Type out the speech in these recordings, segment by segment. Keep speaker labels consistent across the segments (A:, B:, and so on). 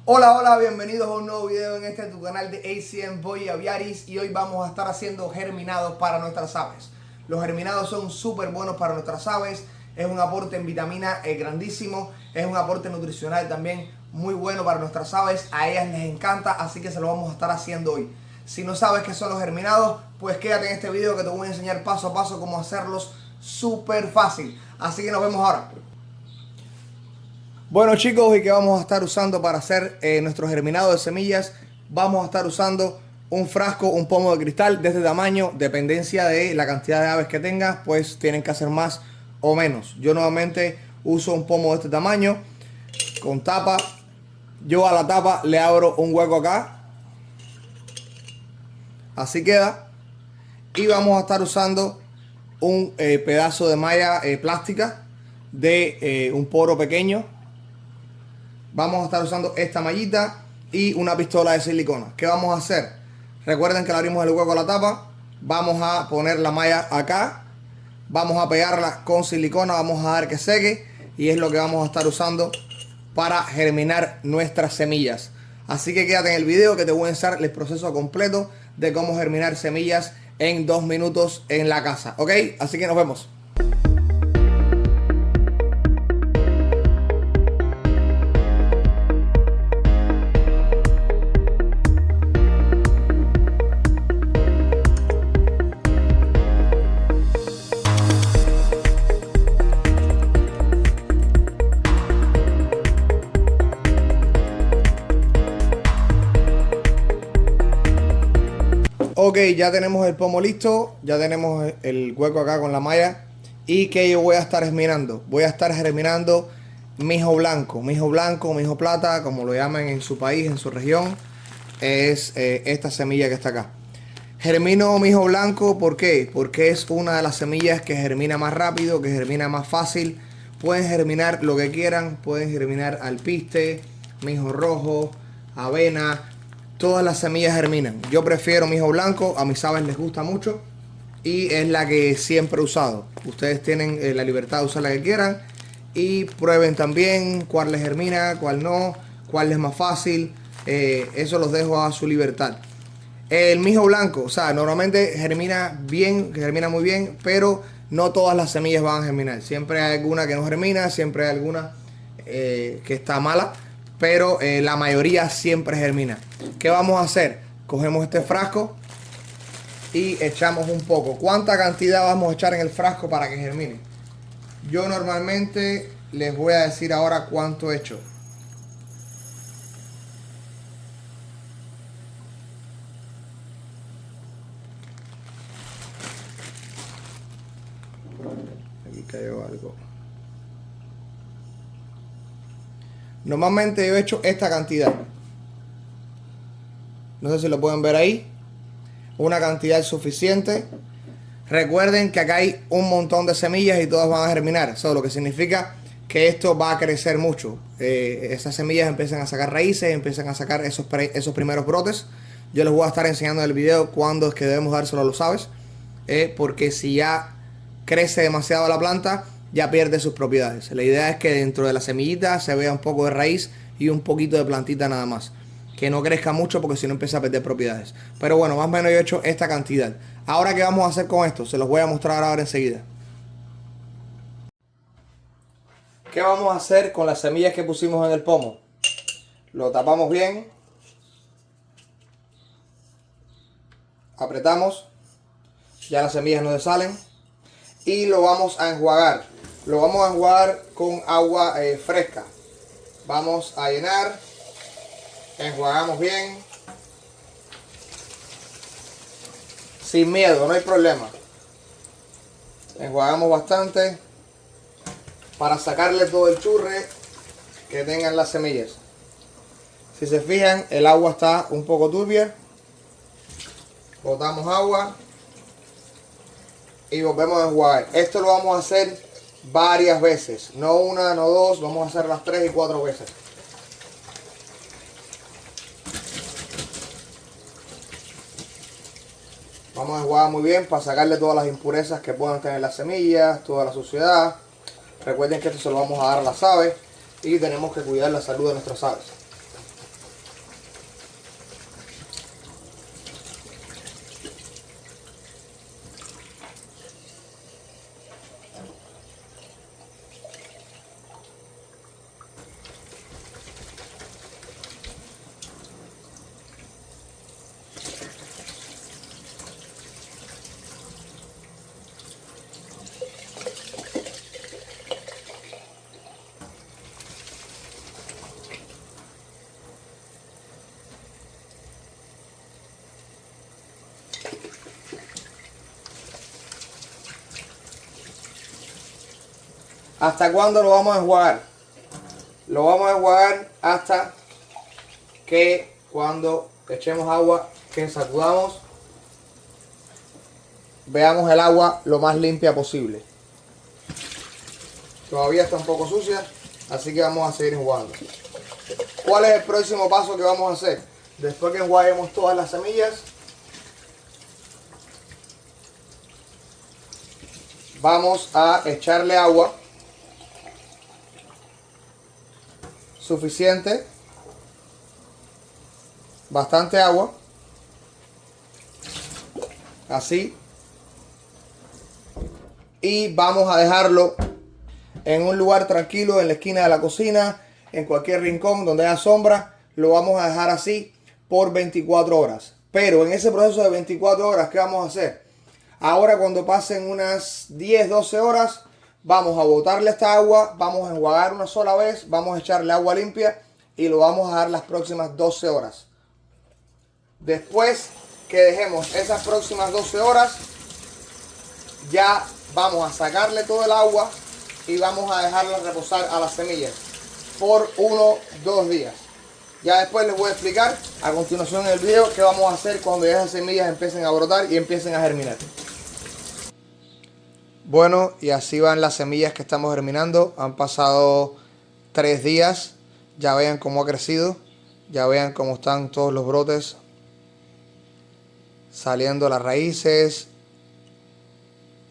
A: Hola, hola, bienvenidos a un nuevo video en tu canal de ACM Boy Aviaris, y hoy vamos a estar haciendo germinados para nuestras aves. Los germinados son súper buenos para nuestras aves, es un aporte en vitamina grandísimo, es un aporte nutricional también muy bueno para nuestras aves, a ellas les encanta, así que se lo vamos a estar haciendo hoy. Si no sabes qué son los germinados, pues quédate en este video que te voy a enseñar paso a paso cómo hacerlos súper fácil. Así que nos vemos ahora. Bueno chicos, ¿y qué vamos a estar usando para hacer nuestro germinado de semillas? Vamos a estar usando un frasco, un pomo de cristal de este tamaño. Dependencia de la cantidad de aves que tengas, pues tienen que hacer más o menos. Yo normalmente uso un pomo de este tamaño con tapa. Yo a la tapa le abro un hueco acá, así queda. Y vamos a estar usando un pedazo de malla plástica de un poro pequeño. Vamos a estar usando esta mallita y una pistola de silicona. ¿Qué vamos a hacer? Recuerden que le abrimos el hueco a la tapa. Vamos a poner la malla acá. Vamos a pegarla con silicona. Vamos a dar que seque. Y es lo que vamos a estar usando para germinar nuestras semillas. Así que quédate en el video que te voy a enseñar el proceso completo de cómo germinar semillas en 2 minutos en la casa. ¿Ok? Así que nos vemos. Ok, ya tenemos el pomo listo, ya tenemos el hueco acá con la malla. ¿Y qué yo voy a estar germinando? Voy a estar germinando mijo blanco, mijo plata, como lo llaman en su país, en su región. Es esta semilla que está acá. Germino mijo blanco, ¿por qué? Porque es una de las semillas que germina más rápido, que germina más fácil. Pueden germinar lo que quieran, pueden germinar alpiste, mijo rojo, avena. Todas las semillas germinan. Yo prefiero mijo blanco, a mis aves les gusta mucho y es la que siempre he usado. Ustedes tienen la libertad de usar la que quieran y prueben también cuál les germina, cuál no, cuál es más fácil. Eso los dejo a su libertad. El mijo blanco, o sea, normalmente germina bien, germina muy bien, pero no todas las semillas van a germinar. Siempre hay alguna que no germina, siempre hay alguna que está mala, pero la mayoría siempre germina. ¿Qué vamos a hacer? Cogemos este frasco y echamos un poco. ¿Cuánta cantidad vamos a echar en el frasco para que germine? Yo normalmente les voy a decir ahora cuánto echo. Aquí cayó algo. Normalmente yo echo esta cantidad. No sé si lo pueden ver ahí. Una cantidad suficiente. Recuerden que acá hay un montón de semillas y todas van a germinar. Eso lo que significa que esto va a crecer mucho. Esas semillas empiezan a sacar raíces, empiezan a sacar esos primeros brotes. Yo les voy a estar enseñando en el video cuándo es que debemos dárselo a los aves. Porque si ya crece demasiado la planta, ya pierde sus propiedades. La idea es que dentro de la semillita se vea un poco de raíz y un poquito de plantita nada más. Que no crezca mucho porque si no empieza a perder propiedades. Pero bueno, más o menos yo he hecho esta cantidad. Ahora, ¿qué vamos a hacer con esto? Se los voy a mostrar ahora enseguida. ¿Qué vamos a hacer con las semillas que pusimos en el pomo? Lo tapamos bien. Apretamos. Ya las semillas no se salen. Y lo vamos a enjuagar. Lo vamos a enjuagar con agua fresca. Vamos a llenar. Enjuagamos bien. Sin miedo, no hay problema. Enjuagamos bastante para sacarle todo el churre que tengan las semillas. Si se fijan, el agua está un poco turbia. Botamos agua y volvemos a enjuagar. Esto lo vamos a hacer varias veces, no una, no dos, vamos a hacer las 3 y 4 veces. Vamos a enjuagar muy bien para sacarle todas las impurezas que puedan tener las semillas, toda la suciedad. Recuerden que esto se lo vamos a dar a las aves y tenemos que cuidar la salud de nuestras aves. ¿Hasta cuándo lo vamos a enjuagar? Lo vamos a enjuagar hasta que cuando echemos agua, que sacudamos, veamos el agua lo más limpia posible. Todavía está un poco sucia, así que vamos a seguir enjuagando. ¿Cuál es el próximo paso que vamos a hacer? Después que enjuaguemos todas las semillas, vamos a echarle agua suficiente, bastante agua, así, y vamos a dejarlo en un lugar tranquilo, en la esquina de la cocina, en cualquier rincón donde haya sombra. Lo vamos a dejar así por 24 horas. Pero en ese proceso de 24 horas, ¿qué vamos a hacer? Ahora, cuando pasen unas 10, 12 horas, vamos a botarle esta agua, vamos a enjuagar una sola vez, vamos a echarle agua limpia y lo vamos a dejar las próximas 12 horas. Después que dejemos esas próximas 12 horas, ya vamos a sacarle todo el agua y vamos a dejarla reposar a las semillas por 1-2 días. Ya después les voy a explicar a continuación en el video qué vamos a hacer cuando esas semillas empiecen a brotar y empiecen a germinar. Bueno, y así van las semillas que estamos germinando. Han pasado 3 días. Ya vean cómo ha crecido. Ya vean cómo están todos los brotes saliendo las raíces.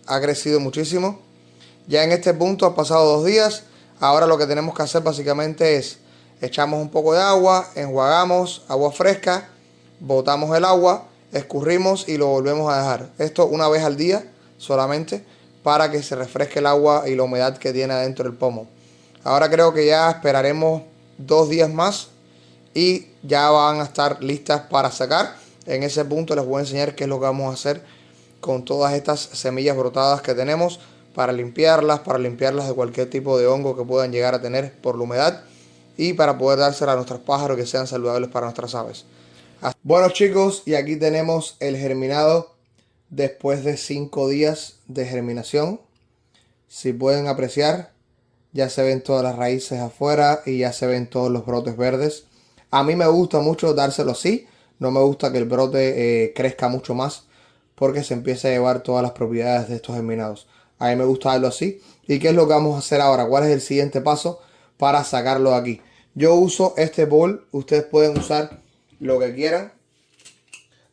A: Ha crecido muchísimo. Ya en este punto han pasado 2 días. Ahora lo que tenemos que hacer básicamente es echamos un poco de agua, enjuagamos, agua fresca, botamos el agua, escurrimos y lo volvemos a dejar. Esto una vez al día solamente para que se refresque el agua y la humedad que tiene adentro del pomo. Ahora creo que ya esperaremos 2 días más y ya van a estar listas para sacar. En ese punto les voy a enseñar qué es lo que vamos a hacer con todas estas semillas brotadas que tenemos para limpiarlas de cualquier tipo de hongo que puedan llegar a tener por la humedad y para poder dárselas a nuestros pájaros que sean saludables para nuestras aves. Bueno chicos, y aquí tenemos el germinado después de 5 días de germinación. Si pueden apreciar, ya se ven todas las raíces afuera y ya se ven todos los brotes verdes. A mí me gusta mucho dárselo así. No me gusta que el brote crezca mucho más porque se empieza a llevar todas las propiedades de estos germinados. A mí me gusta darlo así. ¿Y qué es lo que vamos a hacer ahora? ¿Cuál es el siguiente paso para sacarlo de aquí? Yo uso este bowl. Ustedes pueden usar lo que quieran.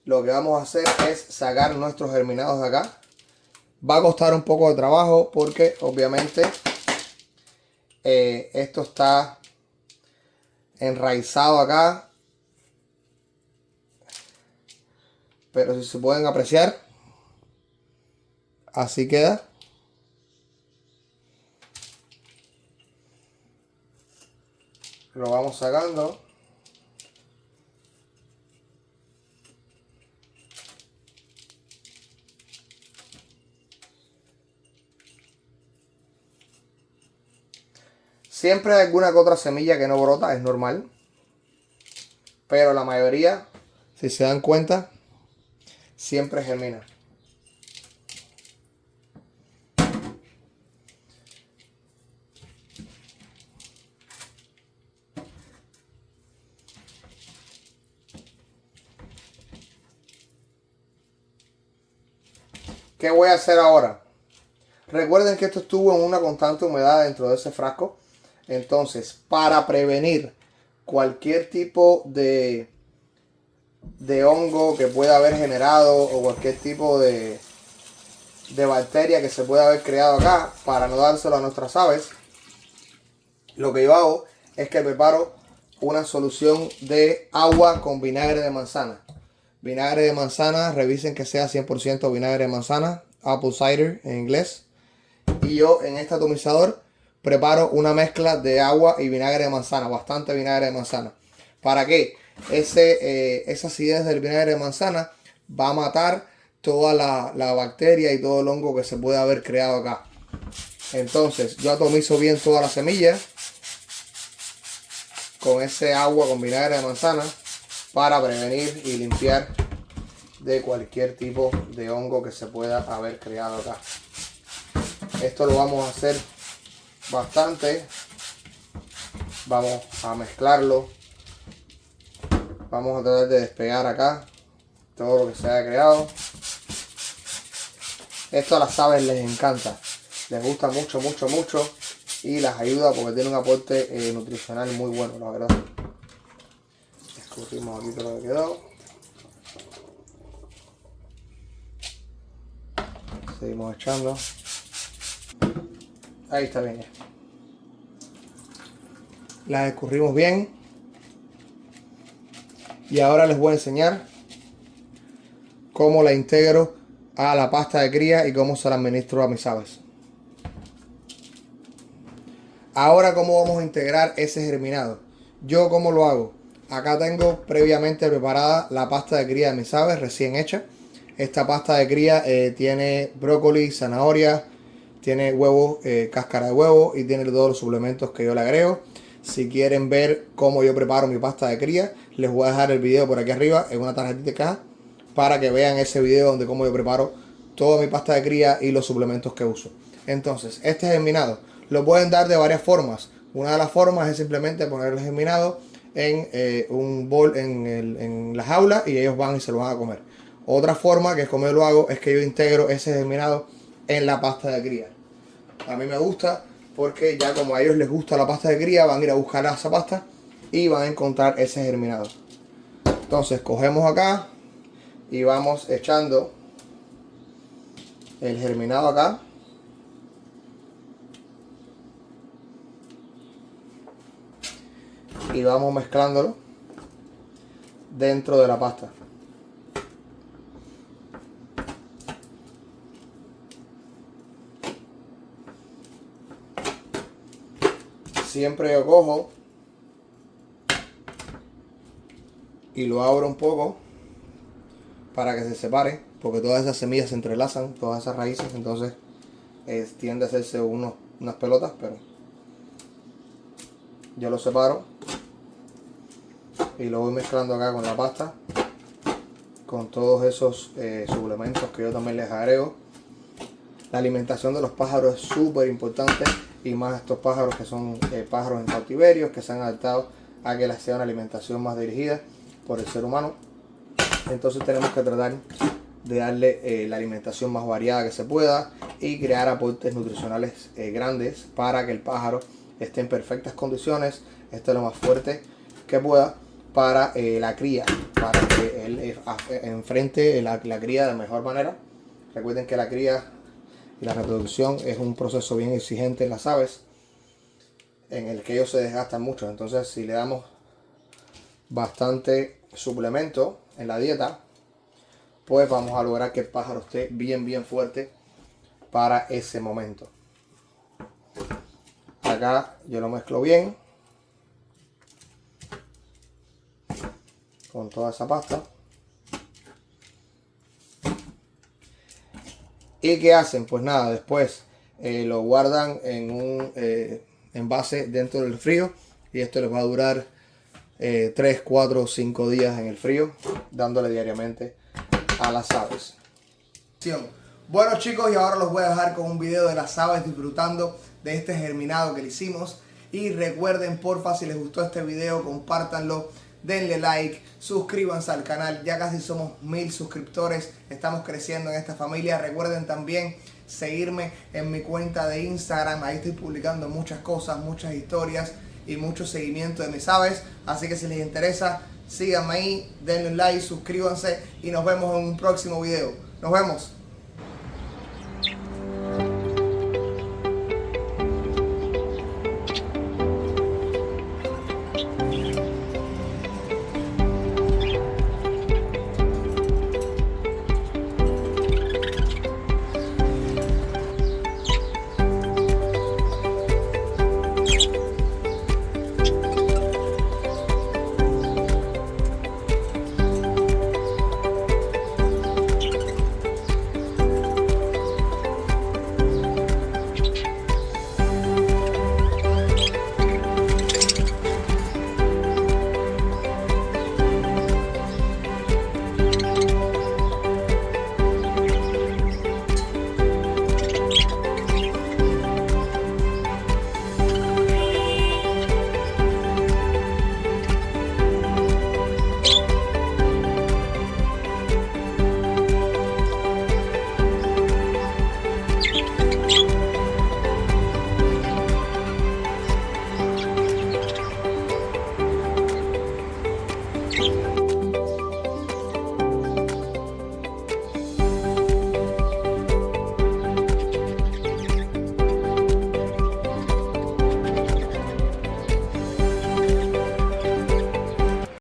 A: Lo que vamos a hacer es sacar nuestros germinados de acá. Va a costar un poco de trabajo porque obviamente esto está enraizado acá. Pero si se pueden apreciar, así queda. Lo vamos sacando. Siempre hay alguna que otra semilla que no brota, es normal. Pero la mayoría, si se dan cuenta, siempre germina. ¿Qué voy a hacer ahora? Recuerden que esto estuvo en una constante humedad dentro de ese frasco. Entonces, para prevenir cualquier tipo de hongo que pueda haber generado o cualquier tipo de bacteria que se pueda haber creado acá, para no dárselo a nuestras aves, lo que yo hago es que preparo una solución de agua con vinagre de manzana. Vinagre de manzana, revisen que sea 100% vinagre de manzana, apple cider en inglés. Y yo en este atomizador preparo una mezcla de agua y vinagre de manzana, bastante vinagre de manzana. ¿Para qué? Esa acidez del vinagre de manzana va a matar toda la bacteria y todo el hongo que se puede haber creado acá. Entonces yo atomizo bien toda la semilla con ese agua con vinagre de manzana para prevenir y limpiar de cualquier tipo de hongo que se pueda haber creado acá. Esto lo vamos a hacer bastante. Vamos a mezclarlo. Vamos a tratar de despegar acá todo lo que se haya creado. Esto a las aves les encanta. Les gusta mucho, mucho, mucho. Y las ayuda porque tiene un aporte nutricional muy bueno, la verdad. Escurrimos aquí todo lo que quedó. Seguimos echando. Ahí está bien ya. Las escurrimos bien. Y ahora les voy a enseñar cómo la integro a la pasta de cría y cómo se la administro a mis aves. Ahora, ¿cómo vamos a integrar ese germinado? Yo, ¿cómo lo hago? Acá tengo previamente preparada la pasta de cría de mis aves recién hecha. Esta pasta de cría tiene brócoli, zanahoria, tiene huevo, cáscara de huevo y tiene todos los suplementos que yo le agrego. Si quieren ver cómo yo preparo mi pasta de cría, les voy a dejar el video por aquí arriba en una tarjetita de caja para que vean ese video donde cómo yo preparo toda mi pasta de cría y los suplementos que uso. Entonces, este germinado lo pueden dar de varias formas. Una de las formas es simplemente poner el germinado en un bol en la jaula y ellos van y se lo van a comer. Otra forma, que es como yo lo hago, es que yo integro ese germinado en la pasta de cría. A mí me gusta porque ya como a ellos les gusta la pasta de cría, van a ir a buscar esa pasta y van a encontrar ese germinado. Entonces cogemos acá y vamos echando el germinado acá. Y vamos mezclándolo dentro de la pasta. Siempre yo cojo y lo abro un poco para que se separe, porque todas esas semillas se entrelazan, todas esas raíces, entonces tiende a hacerse unas pelotas, pero yo lo separo y lo voy mezclando acá con la pasta, con todos esos suplementos que yo también les agrego. La alimentación de los pájaros es súper importante, y más estos pájaros que son pájaros en cautiverio, que se han adaptado a que les sea una alimentación más dirigida por el ser humano. Entonces tenemos que tratar de darle la alimentación más variada que se pueda y crear aportes nutricionales grandes para que el pájaro esté en perfectas condiciones, esté lo más fuerte que pueda para la cría, para que él enfrente la cría de mejor manera. Recuerden que la cría y la reproducción es un proceso bien exigente en las aves, en el que ellos se desgastan mucho. Entonces, si le damos bastante suplemento en la dieta, pues vamos a lograr que el pájaro esté bien fuerte para ese momento. Acá yo lo mezclo bien con toda esa pasta. ¿Y qué hacen? Pues nada, después lo guardan en un envase dentro del frío, y esto les va a durar 3, 4, 5 días en el frío, dándole diariamente a las aves. Bueno chicos, y ahora los voy a dejar con un video de las aves disfrutando de este germinado que le hicimos. Y recuerden, porfa, si les gustó este video, compártanlo, denle like, suscríbanse al canal. Ya casi somos 1000 suscriptores, estamos creciendo en esta familia. Recuerden también seguirme en mi cuenta de Instagram, ahí estoy publicando muchas cosas, muchas historias y mucho seguimiento de mis aves. Así que si les interesa, síganme ahí, denle un like, suscríbanse y nos vemos en un próximo video. Nos vemos.